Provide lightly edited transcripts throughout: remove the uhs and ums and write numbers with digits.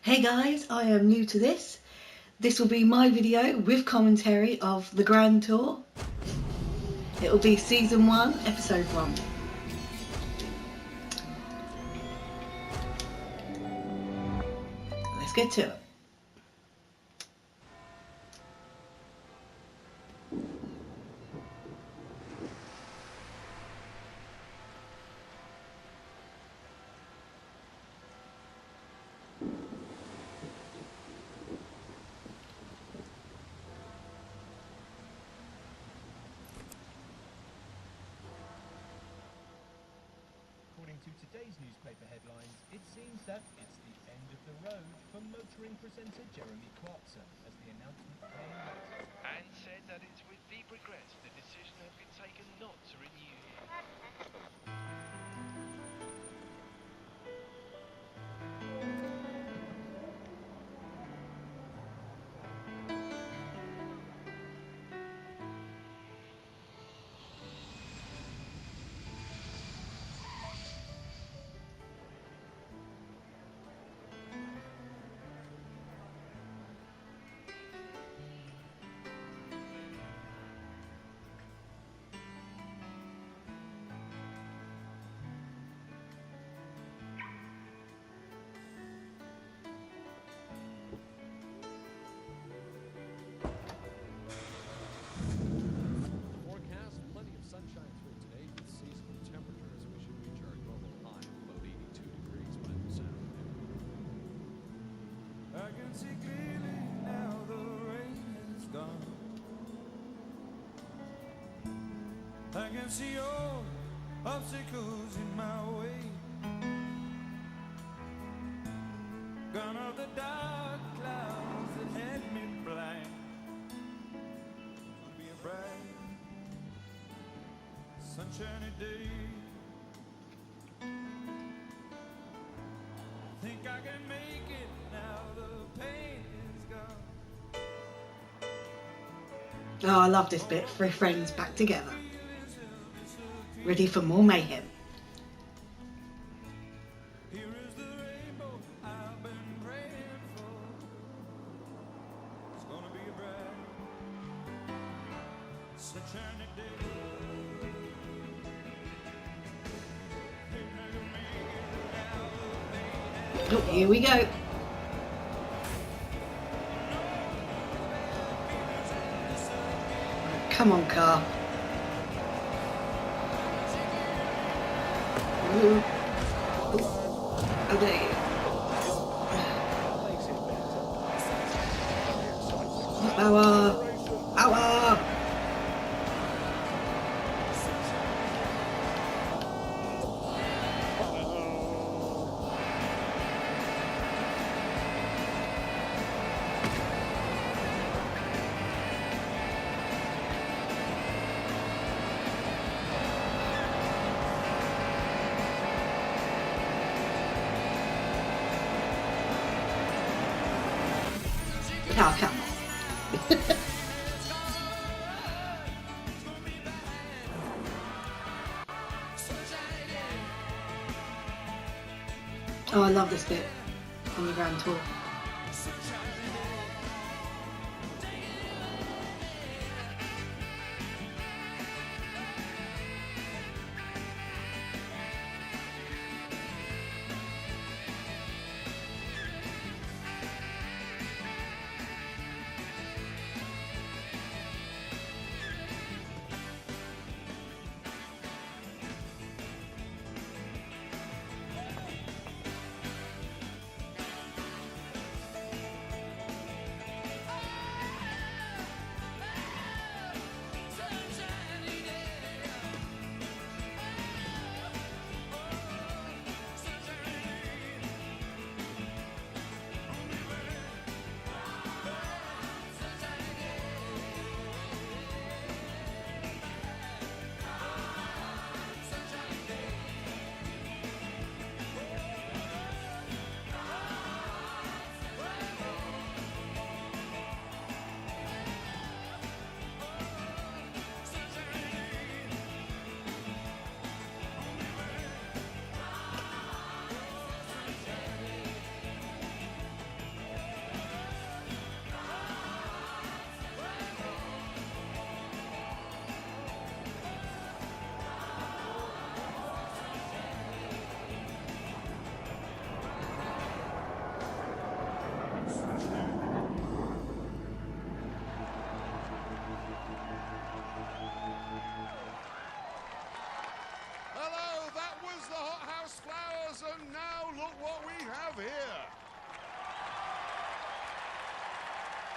Hey guys, I am new to this. This will be my video with commentary of the Grand Tour. It will be Season 1, Episode 1. Let's get to it. According to today's newspaper headlines, it seems that it's the end of the road for motoring presenter Jeremy Clarkson as the announcement came late. And said that it's with deep regret the decision has been taken not to renew him. Forecast, plenty of sunshine through today with seasonal temperatures. We should reach our normal high of about 82 degrees by this afternoon. I can see clearly now the rain is gone. I can see all obstacles in my way. Gone are the dark clouds that had me blind. It'll be a bright, sunshiny day. Think I can make it now, the pain is gone. Oh, I love this bit. 3 friends back together. Ready for more mayhem. Here is the rainbow I've been praying for. It's gonna be a bright, sunshiny day. Think I can make it now, the pain is Oh, here we go. Come on, car. Ooh. Oh, there you Makes it better. go. Power. Power. Oh, come on. Oh, I love this bit on the Grand Tour.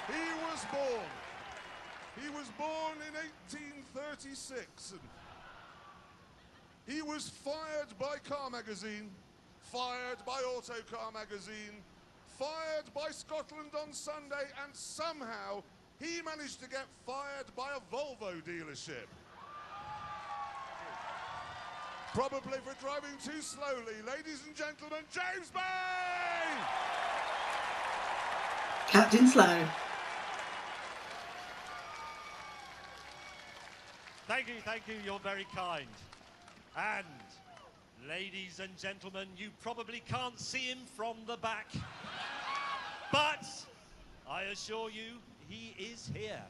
He was born. He was born in 1836, and he was fired by Car Magazine, fired by Autocar Magazine, fired by Scotland on Sunday, and somehow he managed to get fired by a Volvo dealership. Probably for driving too slowly. Ladies and gentlemen, James Bay! Captain Slow. Thank you, you're very kind. And, ladies and gentlemen, you probably can't see him from the back, but I assure you, he is here.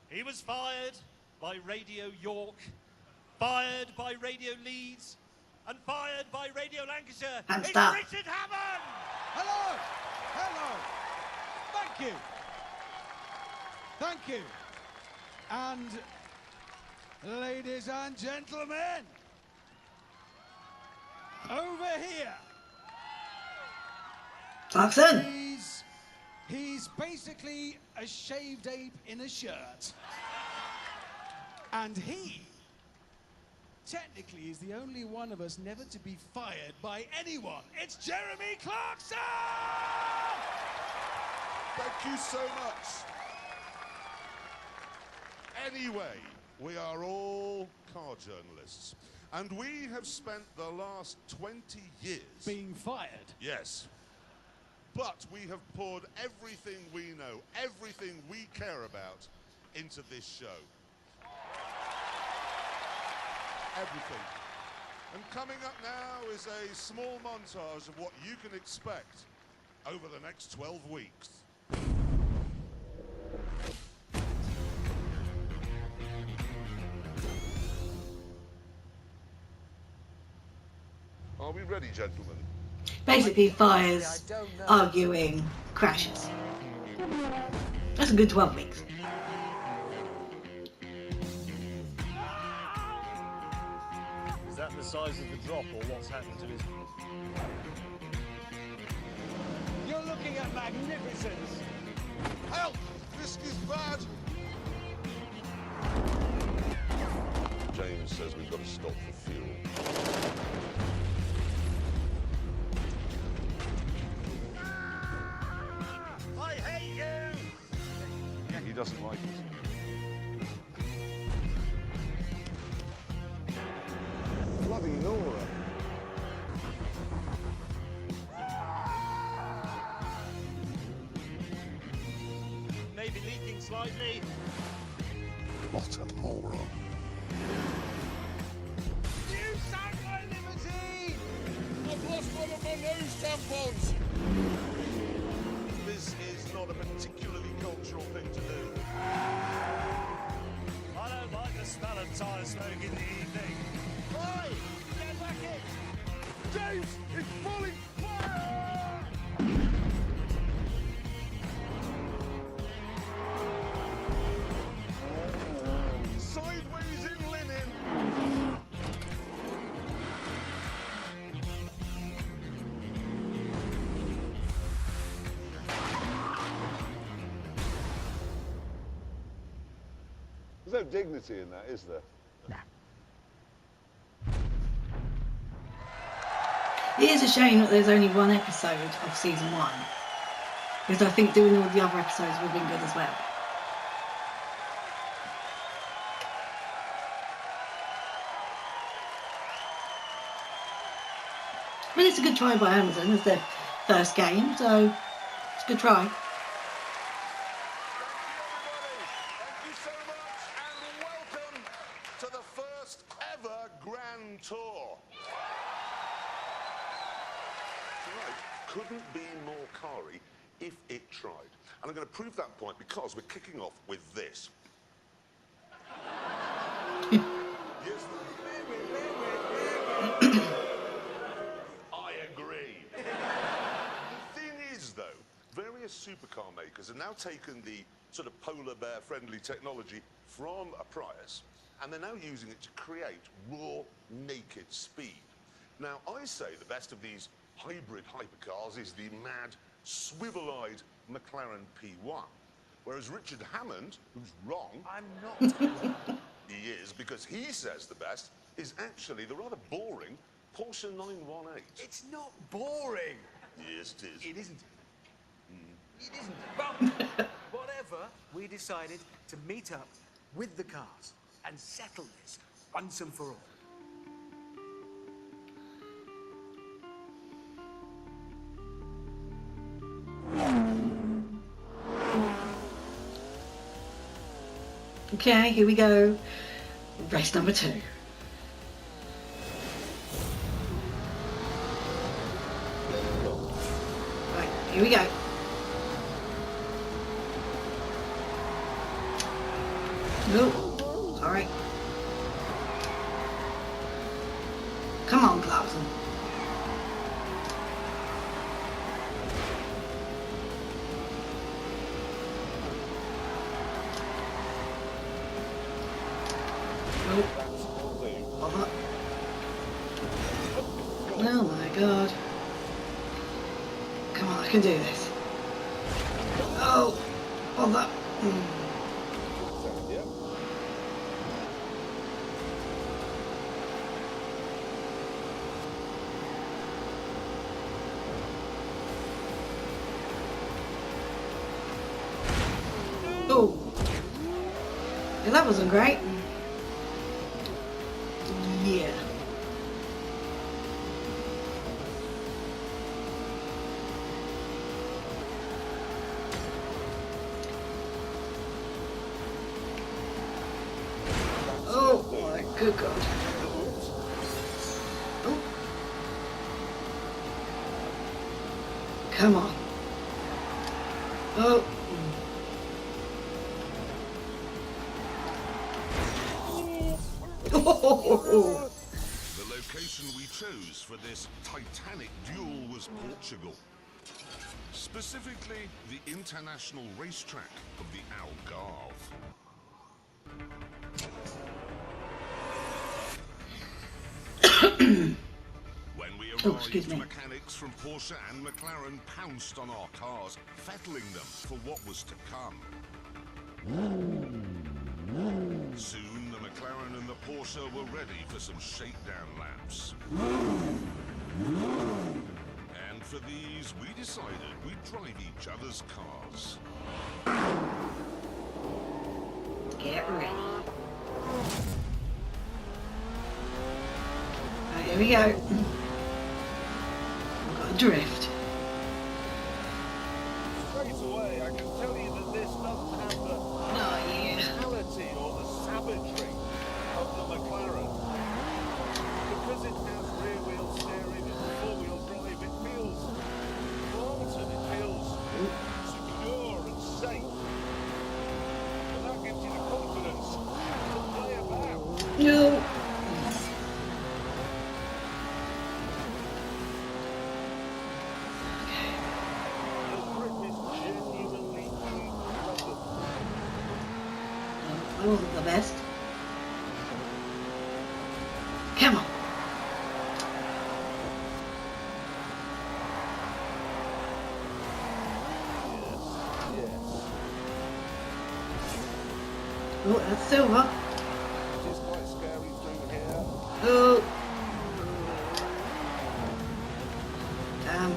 He was fired by Radio York, fired by Radio Leeds, and fired by Radio Lancashire. And it's stop. Richard Hammond! Hello! Hello! Thank you! Thank you! And, ladies and gentlemen, over here, Clarkson. he's basically a shaved ape in a shirt. And he, technically, is the only one of us never to be fired by anyone. It's Jeremy Clarkson! Thank you so much. Anyway, we are all car journalists, and we have spent the last 20 years Being fired. Yes. But we have poured everything we know, everything we care about, into this show. Everything. And coming up now is a small montage of what you can expect over the next 12 weeks. Are we ready, gentlemen? Basically fires, arguing, crashes. That's a good 12 weeks. Is that the size of the drop, or what's happened to his... You're looking at magnificence. Help! This is bad! James says we've got to stop for fuel. I hate you! He doesn't like it. Bloody Nora. Maybe leaking slightly. What a moron. You sank my limousine! I've lost one of my nose tampons! This is not a particularly cultural thing to do. I don't like the smell of tyre smoke in the evening. Oi! Get back in! James! It's falling fire! Sideways in linen! There's no dignity in that, is there? It is a shame that there's only one episode of season 1, because I think doing all the other episodes would have been good as well. But it's a good try by Amazon as their first game, so it's a good try. Thank you so much, and welcome to the first ever Grand Tour. Right, couldn't be more Kari if it tried. And I'm going to prove that point because we're kicking off with this. Yes, I agree. The thing is, though, various supercar makers have now taken the sort of polar bear friendly technology from a Prius, and they're now using it to create raw, naked speed. Now, I say the best of these hybrid hypercars is the mad, swivel-eyed McLaren P1. Whereas Richard Hammond, who's wrong, I'm not. he is, because he says the best is actually the rather boring Porsche 918. It's not boring. Yes, it is. It isn't. It isn't. But whatever, we decided to meet up with the cars and settle this once and for all. Okay, here we go. Race number 2. Right, here we go. No, sorry. Come on, Clarkson. Oh my god. Come on, I can do this. Oh, bother. Oh, yeah, that wasn't great. Yeah. Oh my good god. Oh. Come on. Oh. Oh. The location we chose for this titanic duel was Portugal. Specifically, the international racetrack of the Algarve. When we arrived, mechanics from Porsche and McLaren pounced on our cars, fettling them for what was to come. Soon, the McLaren and the Porsche were ready for some shakedown laps. And for these, we decided we'd drive each other's cars. Get ready. Right, here we go. I've got a drift. Straight away, I can tell you that this doesn't have the brutality or the savagery of the McLaren. Because it has rear-wheel steering and four-wheel drive, it feels wanted, it feels secure and safe. And that gives you the confidence to play about. No. That wasn't the best. Come on. Oh, that's silver. It is quite scary through here. Oh. Damn.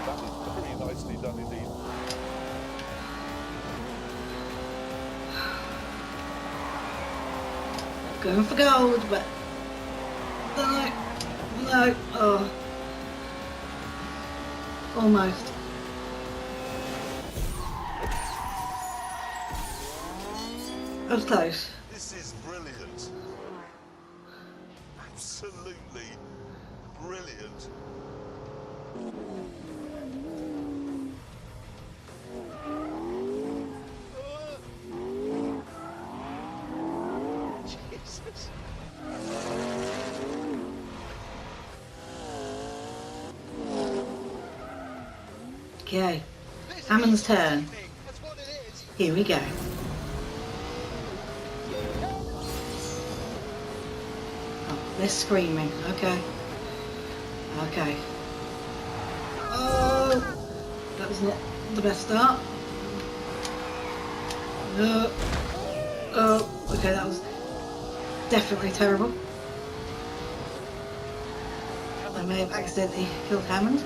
That is very nicely done indeed. Going for gold, but no, no, oh, almost. That was close. This is brilliant. Absolutely brilliant. Jesus. Okay, Hammond's turn. Here we go. Oh. They're screaming. Okay. Okay. Oh, that was not the best start. Oh, okay, that was definitely terrible. I may have accidentally killed Hammond.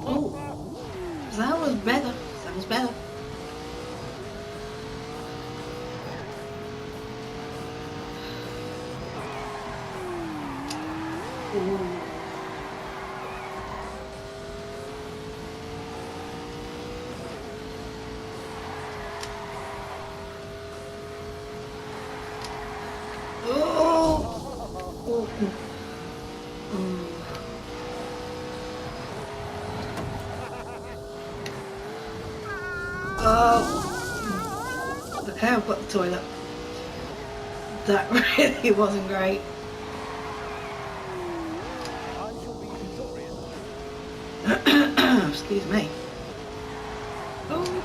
Oh, that was better. That was better. Ooh. Oh. Okay, I've got the toilet. That really wasn't great. Excuse me. Oh.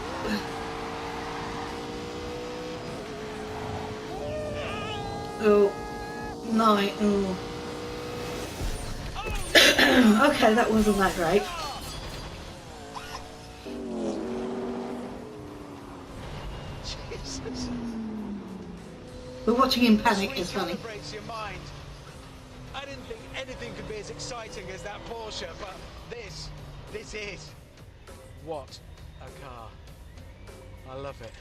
Oh. 9. Oh. Okay, that wasn't that great. Jesus. We're watching him panic, it's funny. Calibrates your mind. I didn't think anything could be as exciting as that Porsche, but this is what a car. I love it.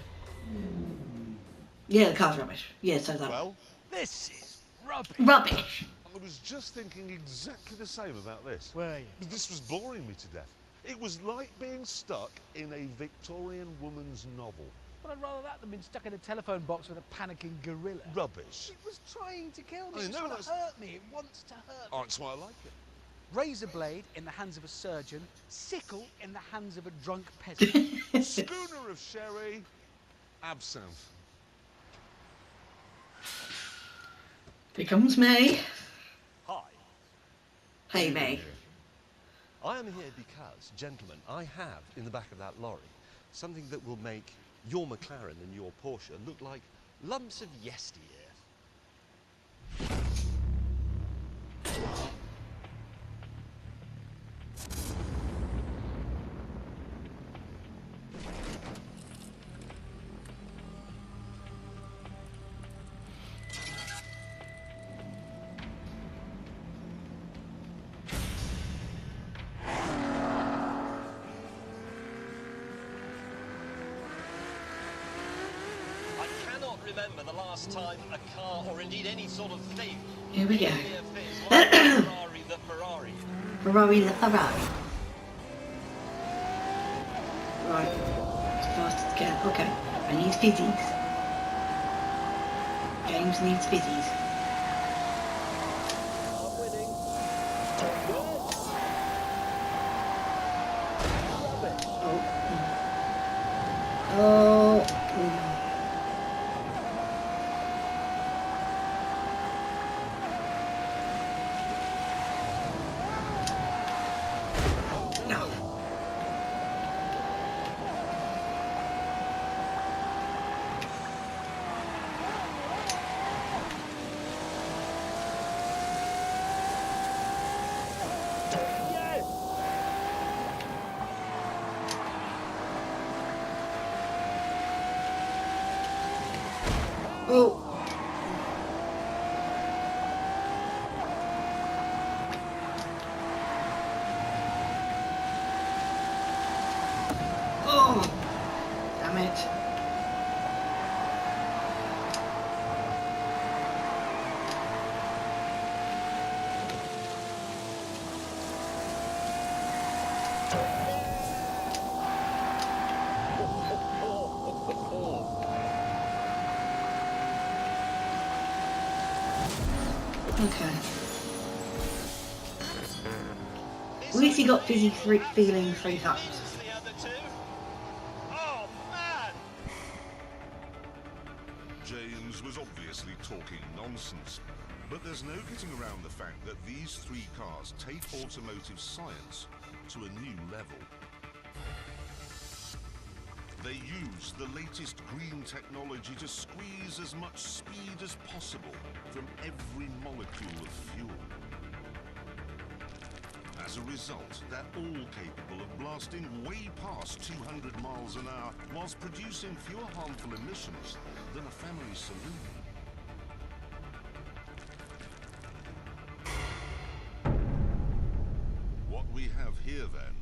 Yeah, the car's rubbish. Yeah, so that. Well, This is rubbish. Rubbish! I was just thinking exactly the same about this. Were you? This was boring me to death. It was like being stuck in a Victorian woman's novel. But I'd rather that than being stuck in a telephone box with a panicking gorilla. Rubbish. It was trying to kill me. I It was know, trying to that's- hurt me. It wants to hurt me. Oh, that's why I like it. Razor blade in the hands of a surgeon, sickle in the hands of a drunk peasant. Schooner of sherry, absinthe. Here comes May. Hi. Hey, May. I am here because, gentlemen, I have in the back of that lorry something that will make your McLaren and your Porsche look like lumps of yesteryear. I cannot remember the last time a car, or indeed any sort of thing, Here we go. like Ferrari the Ferrari. Ferrari the Ferrari. Right. As fast as I can. Okay. I need fizzies. James needs fizzies. I'm winning. Oh. Oh. No. Oh. Oh. Damn it. Okay. At least he got fizzy feeling 3 times. The other two. Oh man! James was obviously talking nonsense, but there's no getting around the fact that these 3 cars take automotive science to a new level. They use the latest green technology to squeeze as much speed as possible from every molecule of fuel. As a result, they're all capable of blasting way past 200 miles an hour whilst producing fewer harmful emissions than a family saloon. What we have here, then,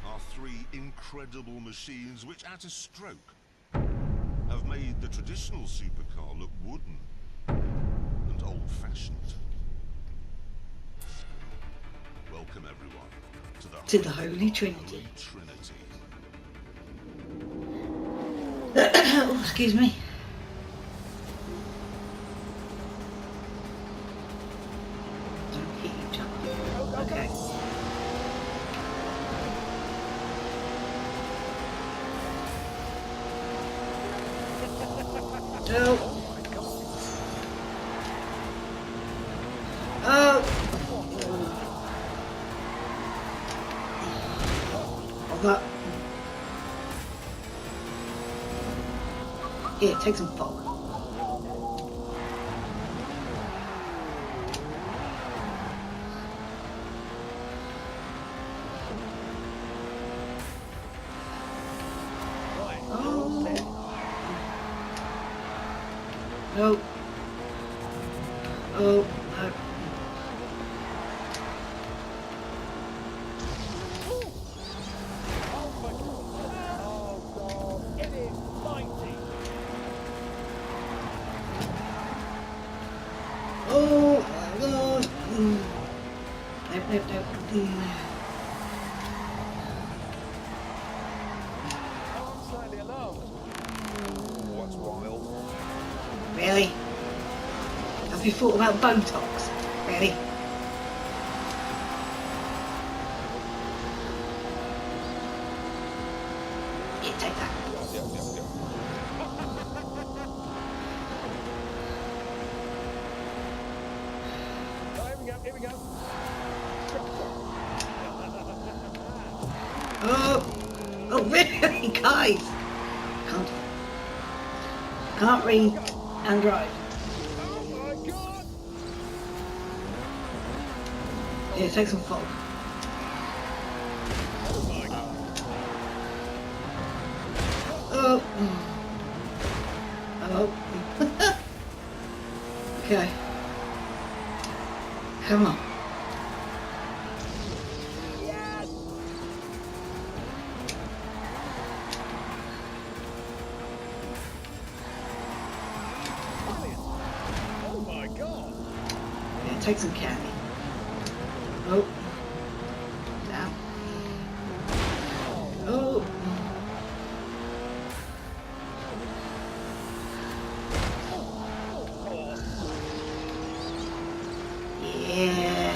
are three incredible machines which, at a stroke, have made the traditional supercar look wooden and old-fashioned. Welcome, everyone, To the Holy Trinity. Oh, excuse me. Don't hit each other. Okay. Oh. That. Here, take some fog. No. Oh, no. Oh, my God. Nope. I'm slightly alarmed. What's wild? Really? Have you thought about Botox? Really? Yeah, take that. Yeah. Oh, here we go. Oh, really, guys? Can't read and drive. Oh my God! Here, take some fog. Oh. Oh. Okay. Come on. Oh my God! Yeah, take some candy. Oh. Down. Oh. Yeah.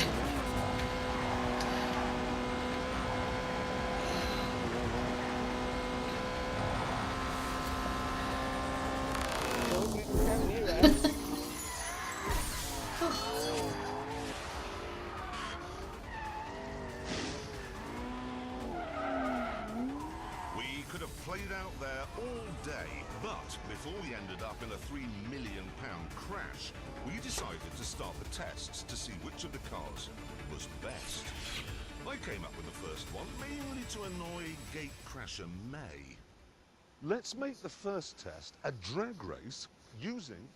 We could have played out there all day, but before we ended up in a £3 million crash, we decided to start the tests to see which of the cars was best. I came up with the first one, mainly to annoy gatecrasher May. Let's make the first test a drag race using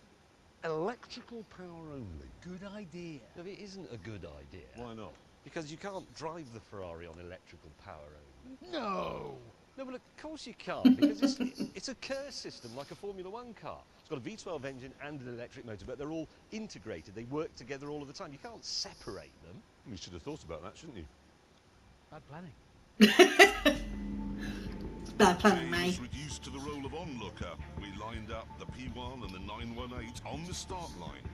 electrical power only. Good idea. No, it isn't a good idea. Why not? Because you can't drive the Ferrari on electrical power only. No! No, but of course you can't, because it's a Kerr system like a Formula One car. It's got a V12 engine and an electric motor, but they're all integrated. They work together all of the time. You can't separate them. You should have thought about that, shouldn't you? Bad planning. Bad planning, mate. Was reduced to the role of onlooker. We lined up the P1 and the 918 on the start line.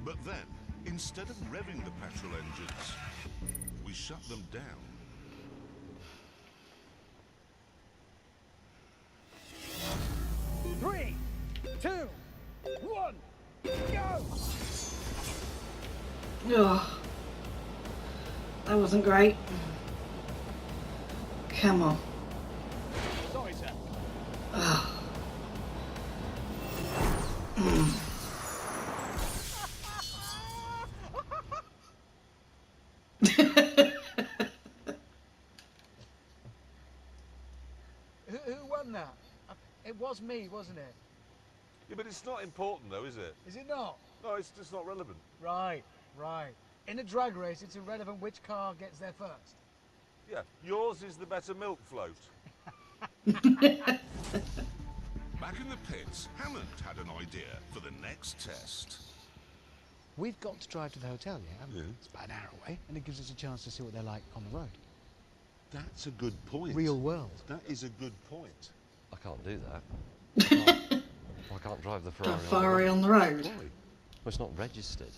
But then, instead of revving the petrol engines, we shut them down. Three, 2, 1, go! Oh, that wasn't great. Come on. Sorry, sir. Oh. Who won that? It was me, wasn't it? Yeah, but it's not important though, is it? Is it not? No, it's just not relevant. Right, right. In a drag race, it's irrelevant which car gets there first. Yeah, yours is the better milk float. Back in the pits, Hammond had an idea for the next test. We've got to drive to the hotel, yeah? haven't we? Yeah. It's about an hour away, and it gives us a chance to see what they're like on the road. That's a good point. Real world. That is a good point. I can't do that. I can't drive the Ferrari. Ferrari on the road. Why? Well, it's not registered.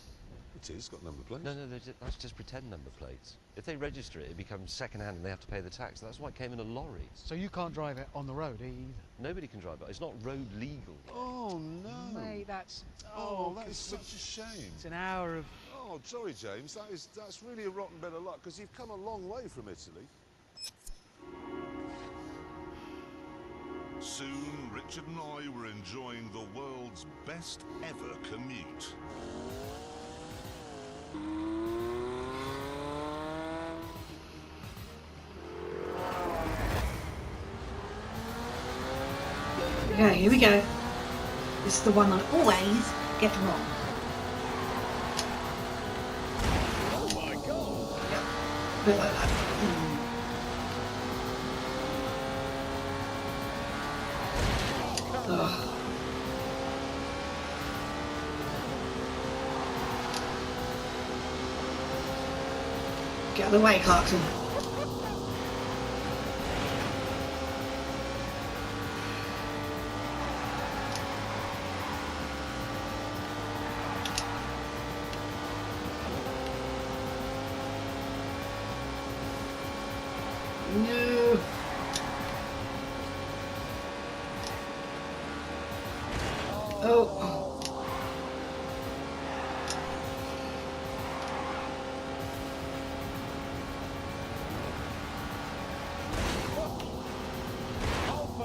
It is, got number plates. No, that's just pretend number plates. If they register it, it becomes second-hand and they have to pay the tax. That's why it came in a lorry. So you can't drive it on the road either? Nobody can drive it. It's not road legal. Oh, no. Mate, that's... Oh, that is such a shame. It's an hour of... Oh, sorry, James. That's really a rotten bit of luck, because you've come a long way from Italy. Soon, Richard and I were enjoying the world's best ever commute. Okay, here we go. This is the one I always get wrong. Oh my God! A bit like that. Ugh. Get out of the way, Clarkson. No. Oh.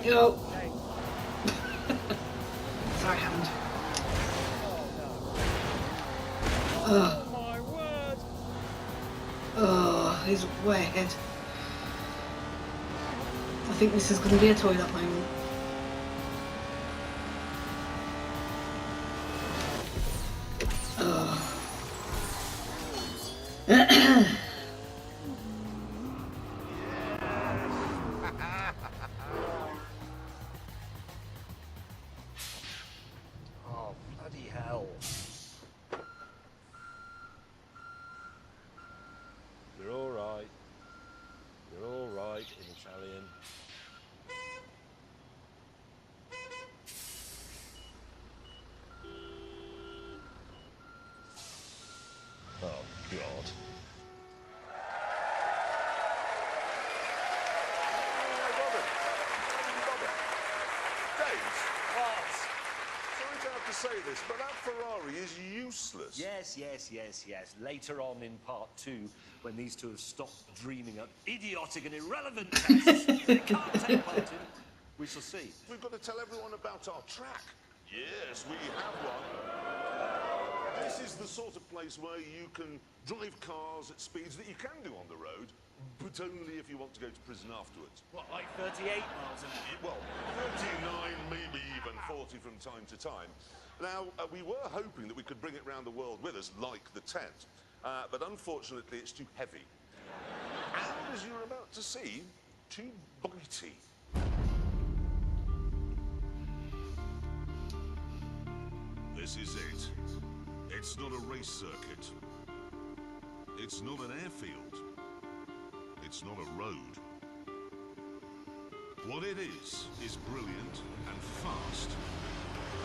Yo. Sorry, Hammond. Oh my word! Oh, he's way ahead. I think this is going to be a toilet moment. Oh, bloody hell. You're all right. You're all right in Italian. Oh, God. Sorry to have to say this, but that Ferrari is useless. Yes. Later on in part 2, when these two have stopped dreaming up idiotic and irrelevant tests they can't take part in, we shall see. We've got to tell everyone about our track. Yes, we have one. This is the sort of place where you can drive cars at speeds that you can do on the road, but only if you want to go to prison afterwards. What, like 38 miles an hour? Well, 39, maybe even 40 from time to time. Now, we were hoping that we could bring it round the world with us, like the tent, but unfortunately it's too heavy. And as you're about to see, too bitey. This is it. It's not a race circuit. It's not an airfield. It's not a road. What it is brilliant and fast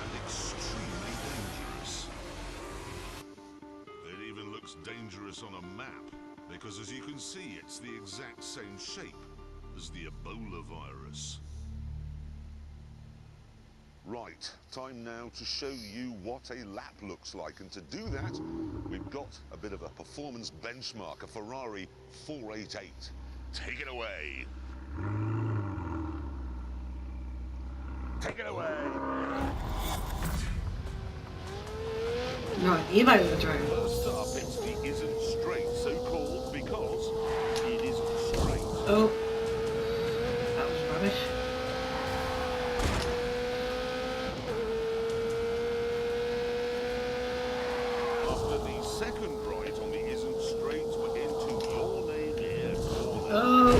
and extremely dangerous. It even looks dangerous on a map, because as you can see, it's the exact same shape as the Ebola virus. Right, time now to show you what a lap looks like, and to do that, we've got a bit of a performance benchmark, a Ferrari 488. Take it away. Take it away. Right, the Immolodrome. First up, it's the Isn't Straight, so called because it isn't straight. Oh, that was rubbish. After the second right on the Isn't Straight, we're into Your Name Here. Oh.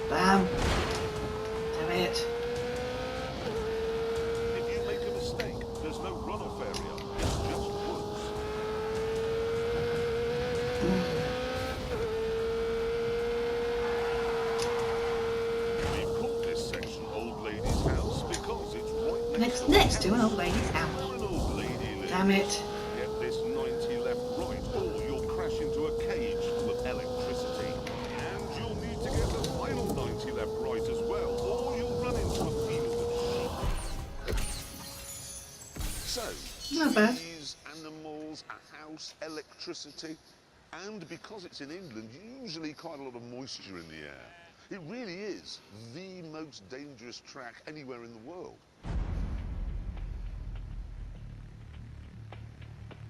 Bam. Damn it. If you make a mistake, there's no runoff area. It's just woods. We've called this section Old Lady's House because it's right Next to an old lady's house. where an old lady lives. Damn it. Get this 90 left right, or you'll crash into a cage full of electricity. And you'll need to get the final 90 left right as well, or you'll run into a field of sheep. So, Not bad. trees, animals, a house, electricity, and because it's in England, usually quite a lot of moisture in the air. It really is the most dangerous track anywhere in the world.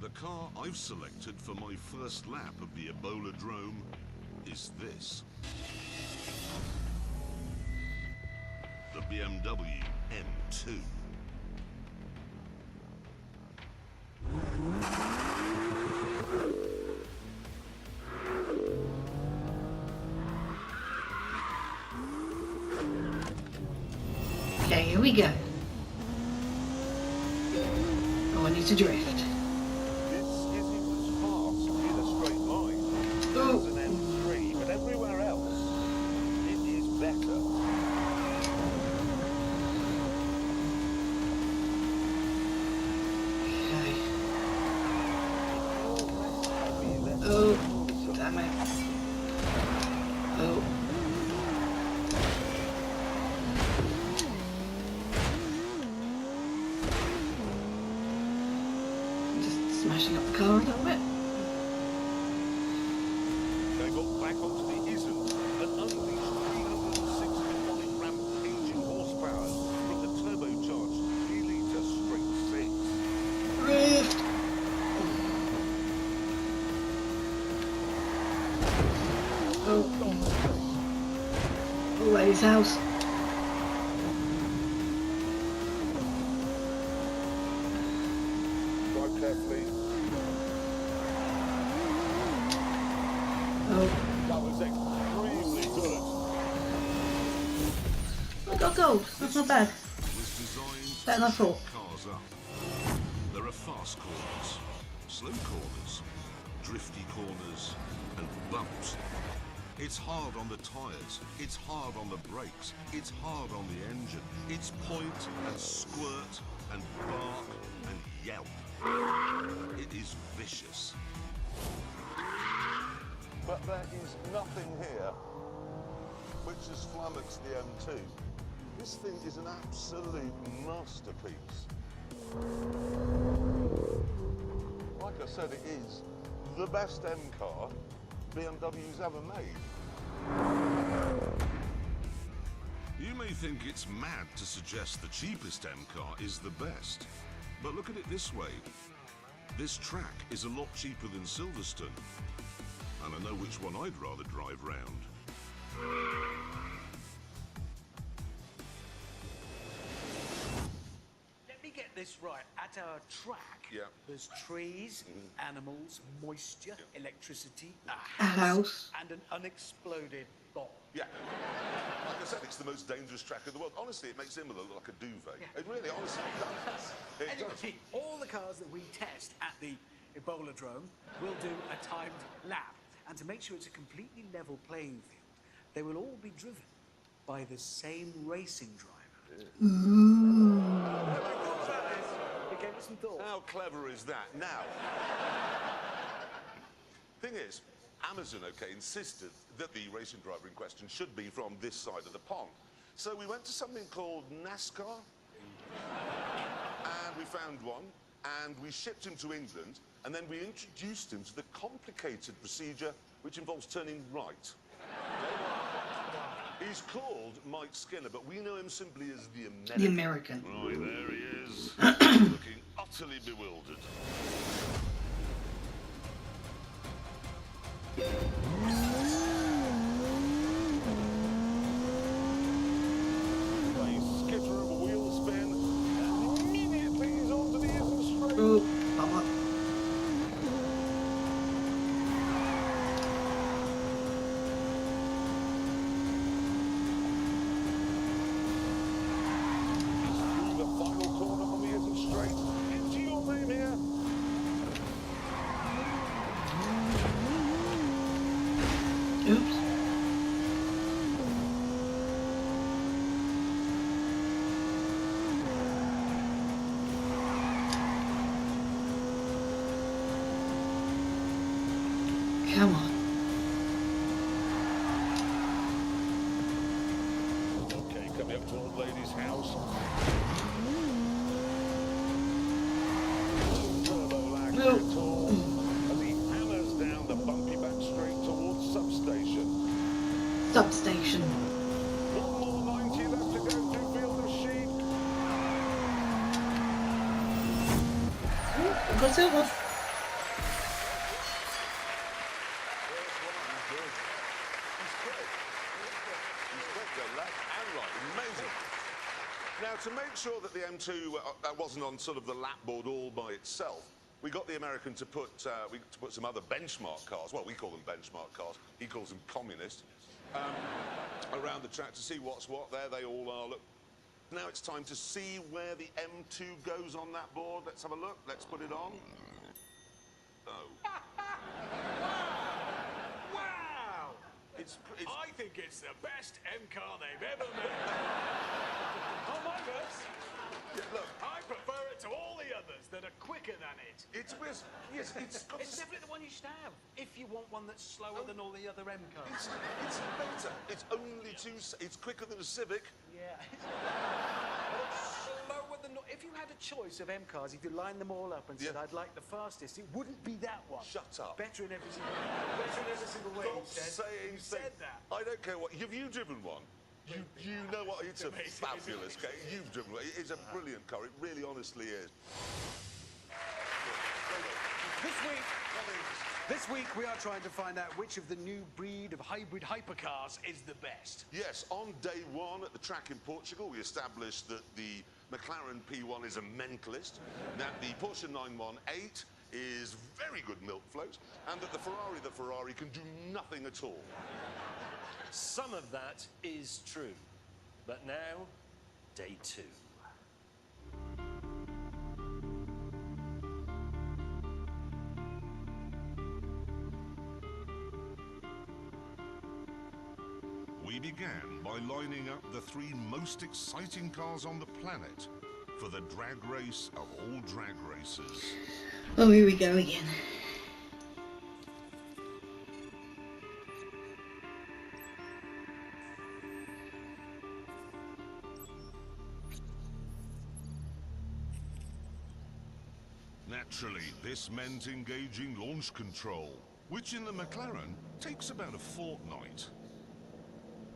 The car I've selected for my first lap of the Immolodrome is this. The BMW M2. Okay, here we go. Oh, I need to drift. This isn't as fast in a straight line Oh. as an M3, but everywhere else, it is better. Okay. Oh, damn it. Oh. Just smashing up the car a little bit. They got back onto the Isn't and unleashed 365 rampaging horsepower from the turbocharged 3-litre straight 6. Drift. Oh. Old lady's house. Drive carefully. Oh. That was extremely good. I got gold. That's not bad. Was designed Better than I to thought. shake cars up. There are fast corners, slow corners, drifty corners, and bumps. It's hard on the tyres, it's hard on the brakes, it's hard on the engine. It's point and squirt and bark and yelp. It is vicious. But there is nothing here which has flummoxed the M2. This thing is an absolute masterpiece. Like I said, it is the best M car BMW's ever made. You may think it's mad to suggest the cheapest M car is the best, but look at it this way. This track is a lot cheaper than Silverstone, and I know which one I'd rather drive round. Let me get this right. At our track, there's trees, animals, moisture, electricity, a house. and an unexploded bomb. Yeah. Like I said, it's the most dangerous track in the world. Honestly, it makes Imola look like a duvet. Yeah. It really, honestly, does. It Anyway, does. all the cars that we test at the Immolodrome will do a timed lap. And to make sure it's a completely level playing field, they will all be driven by the same racing driver. It gave us some thought. How clever is that? Now, thing is, Amazon, insisted that the racing driver in question should be from this side of the pond. So we went to something called NASCAR, and we found one, and we shipped him to England, and then we introduced him to the complicated procedure which involves turning right. He's called Mike Skinner, but we know him simply as the American. The American. Right, there he is, looking utterly bewildered. They skitter of a wheel spin, and immediately he's onto the Eastern Straight. Ooh, bummer. Through the final corner on the Eastern Straight. Into your name here. Oops. Come on. Okay, coming up toward Lady's House. Turbo lag No. at all as he hammers down the bumpy back straight towards Substation. Substation. 1 more 90 left to go through Field of Sheep. Ooh, got silver. Now, to make sure that the M2 that wasn't on sort of the lap board all by itself, we got the American to put some other benchmark cars. Well, we call them benchmark cars. He calls them communist. Around the track to see what's what. There they all are. Look. Now it's time to see where the M2 goes on that board. Let's have a look. Let's put it on. Oh. Wow! I think it's the best M car they've ever made. On my verse, Yeah, look. I prefer it to all the others that are quicker than it. It's yes, it's got It's definitely the one you should have if you want one that's slower than all the other M cars. it's better. It's only it's quicker than a Civic. Yeah. Slower than. If you had a choice of M cars, if you lined them all up and said, Yeah. I'd like the fastest, it wouldn't be that one. Shut up. Better in every single way. Stop he said. saying You said that. I don't care what. Have you driven one? You know what? It's a amazing, fabulous car. You've driven one. It's a brilliant car. It really, honestly is. This week we are trying to find out which of the new breed of hybrid hypercars is the best. Yes, on day one at the track in Portugal, we established that the McLaren P1 is a mentalist, that the Porsche 918 is very good milk float, and that the Ferrari can do nothing at all. Some of that is true. But now, day 2. We began by lining up the 3 most exciting cars on the planet for the drag race of all drag races. Oh, here we go again. Naturally, this meant engaging launch control, which in the McLaren takes about a fortnight.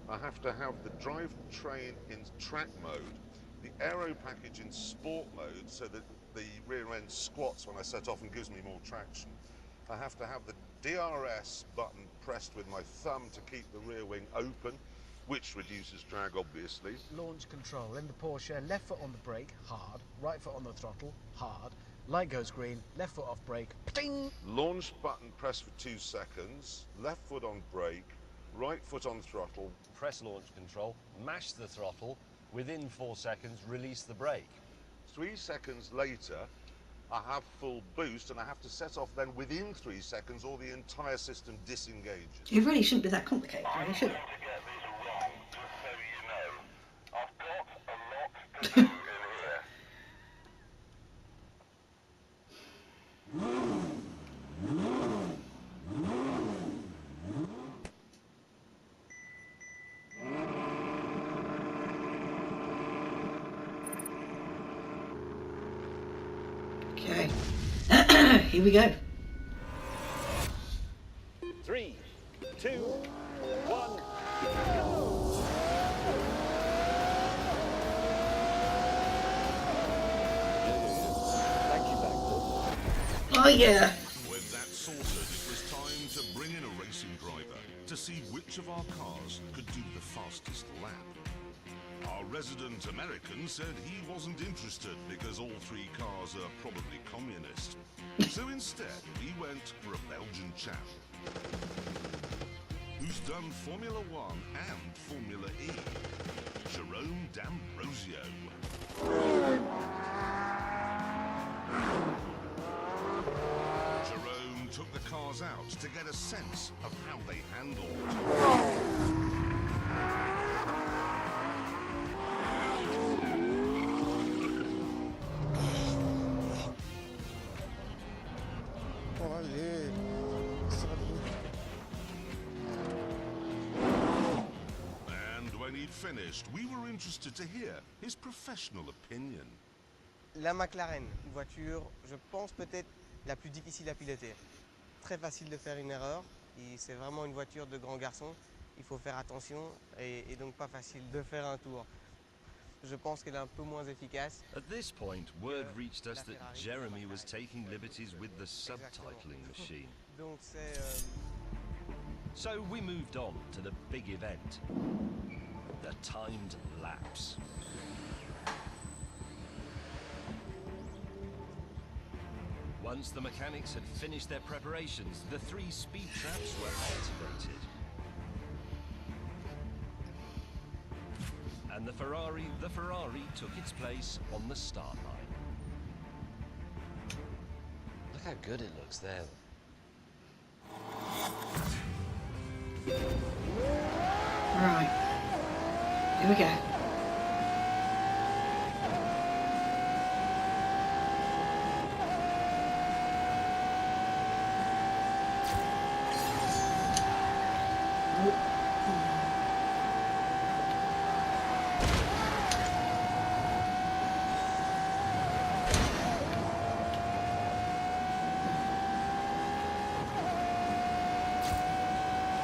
I have to have the drivetrain in track mode, the aero package in sport mode so that the rear end squats when I set off and gives me more traction. I have to have the DRS button pressed with my thumb to keep the rear wing open, which reduces drag obviously. Launch control in the Porsche, left foot on the brake, hard, right foot on the throttle, hard, light goes green, left foot off brake, ding! Launch button pressed for 2 seconds, left foot on brake, right foot on throttle. Press launch control, mash the throttle, within 4 seconds, release the brake. 3 seconds later, I have full boost and I have to set off then within 3 seconds or the entire system disengages. It really shouldn't be that complicated, really, should it? Okay. Here we go. 3, 2, 1, go! Oh yeah. With that sorted, it was time to bring in a racing driver to see which of our cars could do the fastest lap. Our resident American said he wasn't interested because all three cars are probably communist. So instead, we went for a Belgian chap who's done Formula One and Formula E. Jerome D'Ambrosio. Jerome took the cars out to get a sense of how they handled. And when he'd finished, we were interested to hear his professional opinion. La McLaren, une voiture, je pense peut-être la plus difficile à piloter. Très facile de faire une erreur, et c'est vraiment une voiture de grand garçon. Il faut faire attention et donc pas facile de faire un tour. Je pense qu'elle est un peu moins efficace. At this point, word reached us that Jeremy was taking liberties with the subtitling machine. Donc c'est... So we moved on to the big event, the timed laps. Once the mechanics had finished their preparations, the 3 speed traps were activated. And the Ferrari took its place on the start line. Look how good it looks there. Right. Here we go.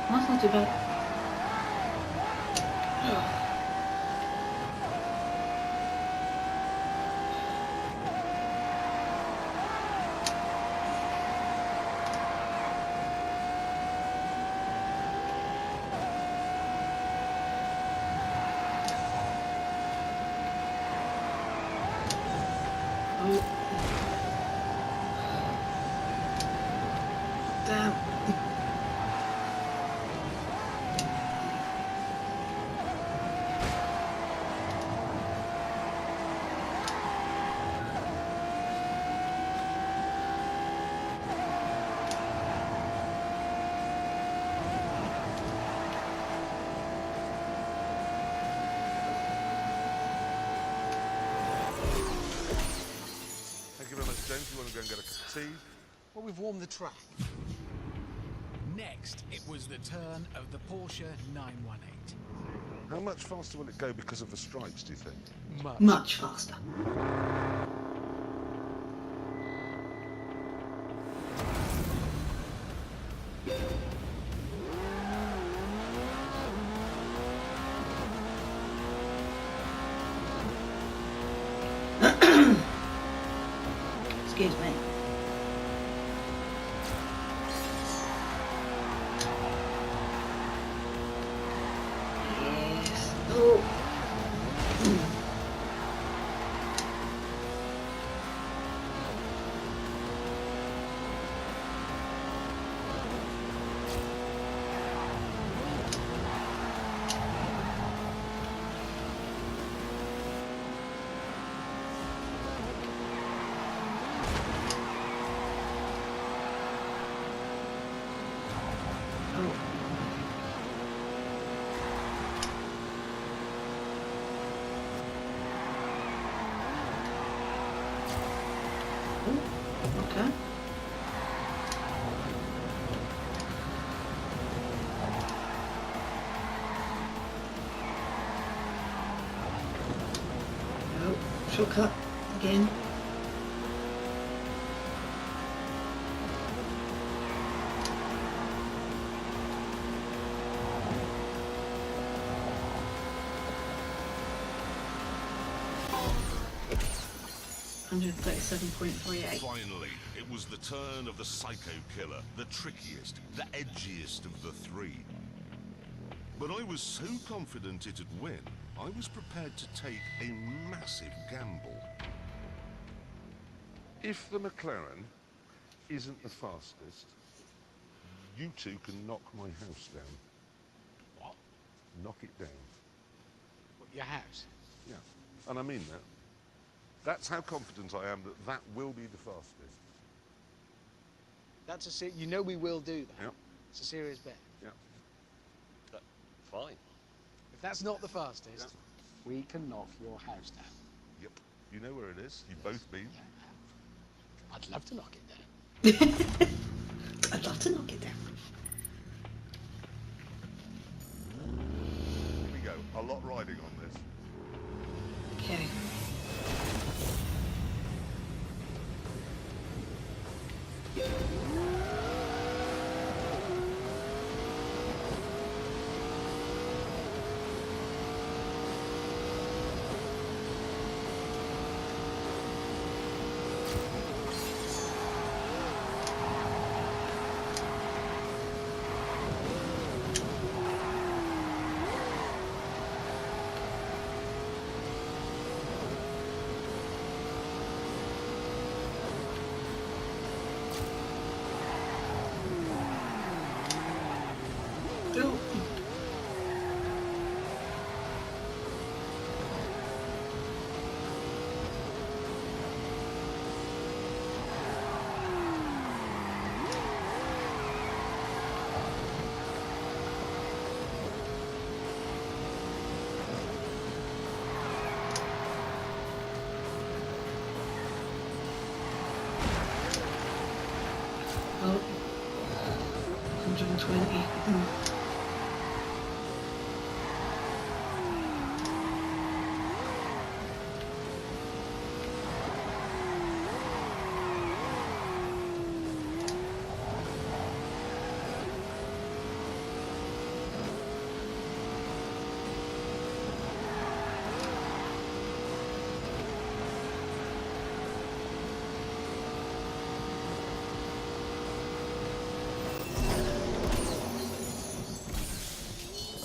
That's not too bad. Damn. Thank you very much, James. You want to go and get a cup of tea? Well, we've warmed the track. Next, it was the turn of the Porsche 918. How much faster will it go because of the stripes, do you think? Much faster. Excuse me. Yes. Oh. Okay. Nope. Shortcut again. 137.38. Finally, it was the turn of the psycho killer, the trickiest, the edgiest of the three. But I was so confident it'd win, I was prepared to take a massive gamble. If the McLaren isn't the fastest, you two can knock my house down. What? Knock it down. What, your house? Yeah, and I mean that. That's how confident I am that that will be the fastest. That's you know we will do that. Yep. It's a serious bet. Yep. Fine. If that's not the fastest, we can knock your house down. Yep. You know where it is. You've both been. I'd love to knock it down. I'd love to knock it down. Here we go. A lot riding on this. Okay. Ooh. Oh. 120.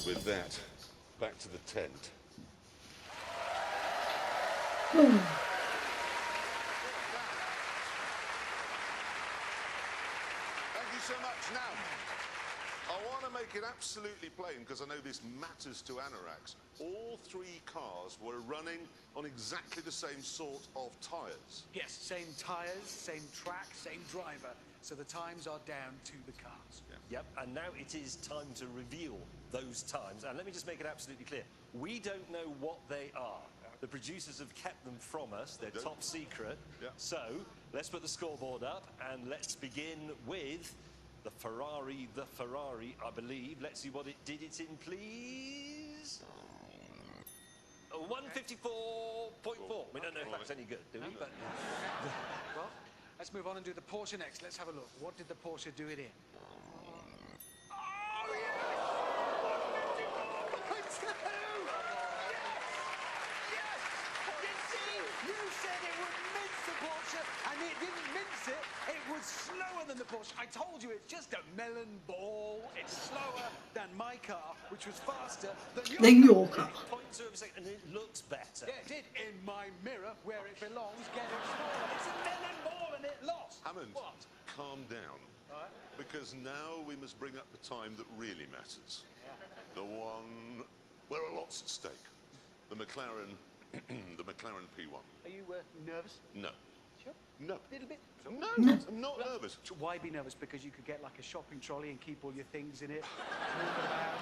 With that, back to the tent. Ooh. Thank you so much. Now, I want to make it absolutely plain, because I know this matters to Anorax. All three cars were running on exactly the same sort of tyres. Yes, same tyres, same track, same driver. So the times are down to the cars. Yep, and now it is time to reveal those times. And let me just make it absolutely clear. We don't know what they are. The producers have kept them from us. They're top secret. Yeah. So let's put the scoreboard up and let's begin with the Ferrari, I believe. Let's see what it did it in, please. 154.4. We don't know if that's any good, do we? But Well, let's move on and do the Porsche next. Let's have a look. What did the Porsche do it in? And it didn't mince it, it was slower than the Porsche. I told you, it's just a melon ball. It's slower than my car, which was faster than your car. 0.2 of a second, and it looks better. Yeah, it did. In my mirror, where it belongs, getting smaller. It's a melon ball and it lost. Hammond, What? calm down. Right. Because now we must bring up the time that really matters. The one where a lot's at stake. The McLaren, the McLaren P1. Are you nervous? No. Sure? No. A little bit? No, I'm not nervous. Why be nervous? Because you could get like a shopping trolley and keep all your things in it. Move it about.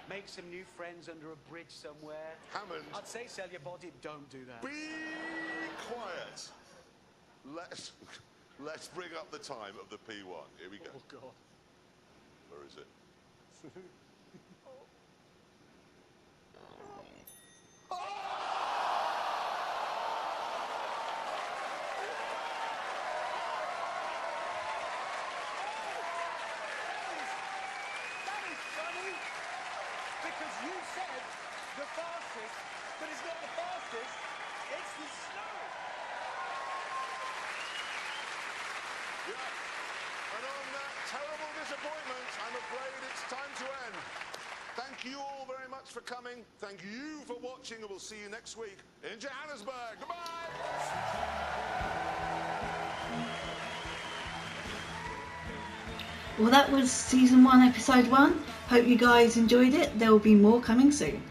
Make some new friends under a bridge somewhere. Hammond. I'd say sell your body. Don't do that. Be quiet. Let's bring up the time of the P1. Here we go. Oh, God. Where is it? That is funny. Because you said the fastest, but it's not the fastest. It's the slowest. And on that terrible disappointment, I'm afraid it's time to end. Thank you all very much for coming. Thank you for watching, and we'll see you next week in Johannesburg. Goodbye! Well, that was season 1, episode 1. Hope you guys enjoyed it. There will be more coming soon.